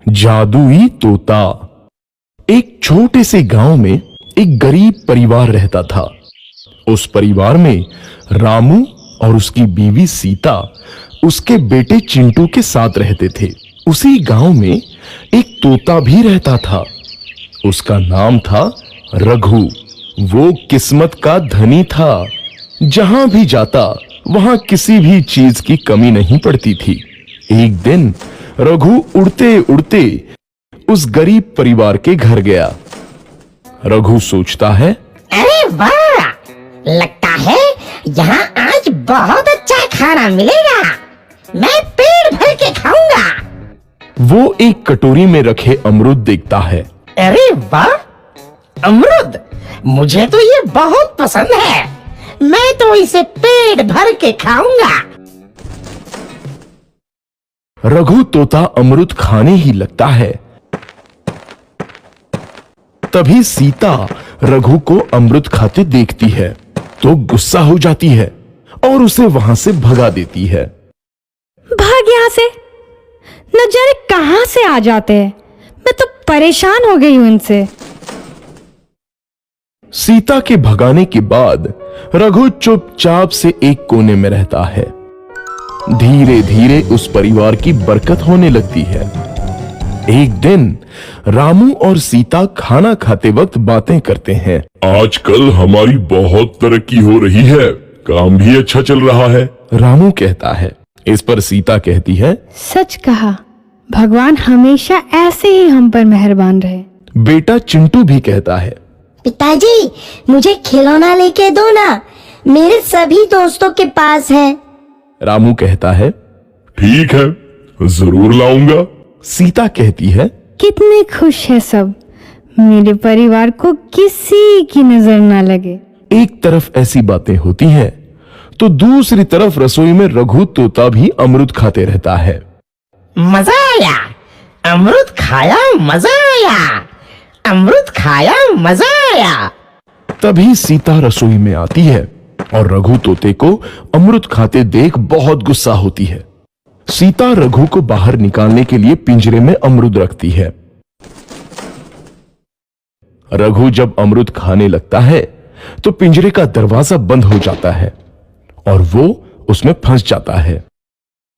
जादुई तोता। एक छोटे से गांव में एक गरीब परिवार रहता था। उस परिवार में रामू और उसकी बीवी सीता उसके बेटे चिंटू के साथ रहते थे। उसी गांव में एक तोता भी रहता था। उसका नाम था रघु। वो किस्मत का धनी था। जहां भी जाता वहां किसी भी चीज की कमी नहीं पड़ती थी। एक दिन रघु उड़ते उड़ते उस गरीब परिवार के घर गया। रघु सोचता है, अरे वाह, लगता है यहाँ आज बहुत अच्छा खाना मिलेगा। मैं पेट भर के खाऊंगा। वो एक कटोरी में रखे अमरूद देखता है। अरे वाह, अमरूद, मुझे तो ये बहुत पसंद है। मैं तो इसे पेट भर के खाऊंगा। रघु तोता अमरूद खाने ही लगता है। तभी सीता रघु को अमरूद खाते देखती है तो गुस्सा हो जाती है और उसे वहां से भगा देती है। भाग यहाँ से, न जाने कहां से आ जाते हैं। मैं तो परेशान हो गई हूं इनसे। सीता के भगाने के बाद रघु चुपचाप से एक कोने में रहता है। धीरे धीरे उस परिवार की बरकत होने लगती है। एक दिन रामू और सीता खाना खाते वक्त बातें करते हैं। आजकल हमारी बहुत तरक्की हो रही है, काम भी अच्छा चल रहा है। रामू कहता है। इस पर सीता कहती है, सच कहा, भगवान हमेशा ऐसे ही हम पर मेहरबान रहे। बेटा चिंटू भी कहता है, पिताजी, मुझे खिलौना लेके दो ना, मेरे सभी दोस्तों के पास है। रामू कहता है, ठीक है, जरूर लाऊंगा। सीता कहती है, कितने खुश है सब, मेरे परिवार को किसी की नजर ना लगे। एक तरफ ऐसी बातें होती हैं तो दूसरी तरफ रसोई में रघु तोता भी अमरूद खाते रहता है। मजा आया, अमरूद खाया, मजा आया, अमरूद खाया, मजा आया। तभी सीता रसोई में आती है और रघु तोते को अमरूद खाते देख बहुत गुस्सा होती है। सीता रघु को बाहर निकालने के लिए पिंजरे में अमरूद रखती है। रघु जब अमरूद खाने लगता है तो पिंजरे का दरवाजा बंद हो जाता है और वो उसमें फंस जाता है।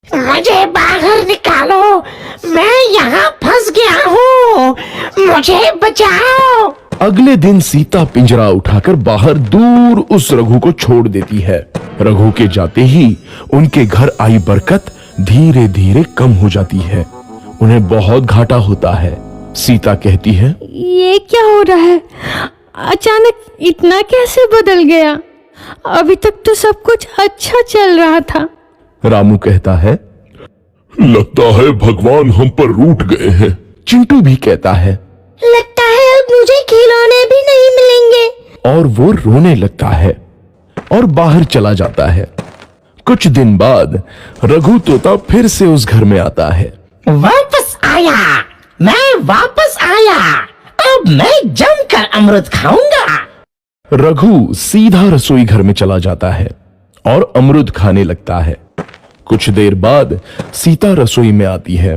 मुझे बाहर निकालो, मैं यहाँ फंस गया हूँ, मुझे बचाओ। अगले दिन सीता पिंजरा उठाकर बाहर दूर उस रघु को छोड़ देती है। रघु के जाते ही उनके घर आई बरकत धीरे धीरे कम हो जाती है। उन्हें बहुत घाटा होता है। सीता कहती है, ये क्या हो रहा है? अचानक इतना कैसे बदल गया? अभी तक तो सब कुछ अच्छा चल रहा था। रामू कहता है, लगता है भगवान हम पर रूठ गए हैं। चिंटू भी कहता है, लगता है अब मुझे खिलौने भी नहीं मिलेंगे। और वो रोने लगता है और बाहर चला जाता है। कुछ दिन बाद रघु तोता फिर से उस घर में आता है। वापस आया, मैं वापस आया, अब मैं जमकर अमरूद खाऊंगा। रघु सीधा रसोई घर में चला जाता है और अमरूद खाने लगता है। कुछ देर बाद सीता रसोई में आती है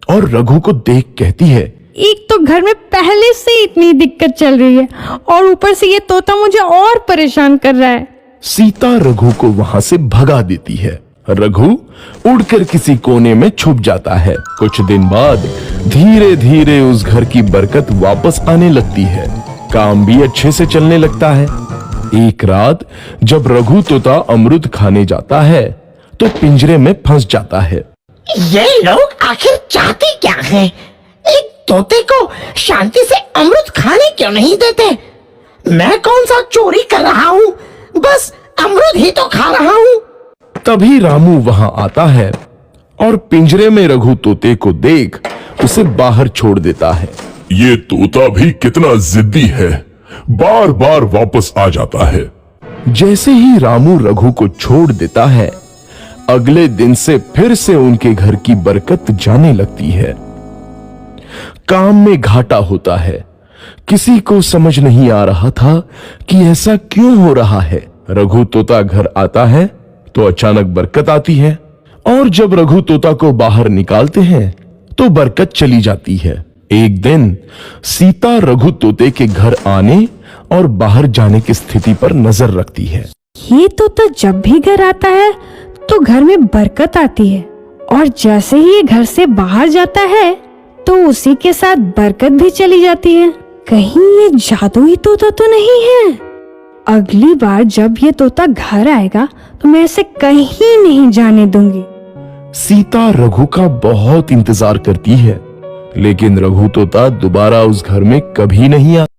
और रघु को देख कहती है, एक तो घर में पहले से इतनी दिक्कत चल रही है और ऊपर से ये तोता मुझे और परेशान कर रहा है। सीता रघु को वहां से भगा देती है। रघु उड़कर किसी कोने में छुप जाता है। कुछ दिन बाद धीरे धीरे उस घर की बरकत वापस आने लगती है। काम भी अच्छे से चलने लगता है। एक रात जब रघु तोता अमरूद खाने जाता है तो पिंजरे में फंस जाता है। ये लोग आखिर चाहते क्या हैं? एक तोते को शांति से अमरूद खाने क्यों नहीं देते? मैं कौन सा चोरी कर रहा हूँ? बस अमरूद ही तो खा रहा हूँ। तभी रामू वहां आता है और पिंजरे में रघु तोते को देख उसे बाहर छोड़ देता है। ये तोता भी कितना जिद्दी है, बार बार वापस आ जाता है। जैसे ही रामू रघु को छोड़ देता है, अगले दिन से फिर से उनके घर की बरकत जाने लगती है। काम में घाटा होता है। किसी को समझ नहीं आ रहा था कि ऐसा क्यों हो रहा है। रघु तोता घर आता है तो अचानक बरकत आती है और जब रघु तोता को बाहर निकालते हैं तो बरकत चली जाती है। एक दिन सीता रघु तोते के घर आने और बाहर जाने की स्थिति पर नजर रखती है। ये तोता जब भी घर आता है तो घर में बरकत आती है, और जैसे ही ये घर से बाहर जाता है तो उसी के साथ बरकत भी चली जाती है। कहीं ये जादुई तोता तो नहीं है? अगली बार जब ये तोता घर आएगा तो मैं इसे कहीं नहीं जाने दूंगी। सीता रघु का बहुत इंतजार करती है, लेकिन रघु तोता दोबारा उस घर में कभी नहीं आता।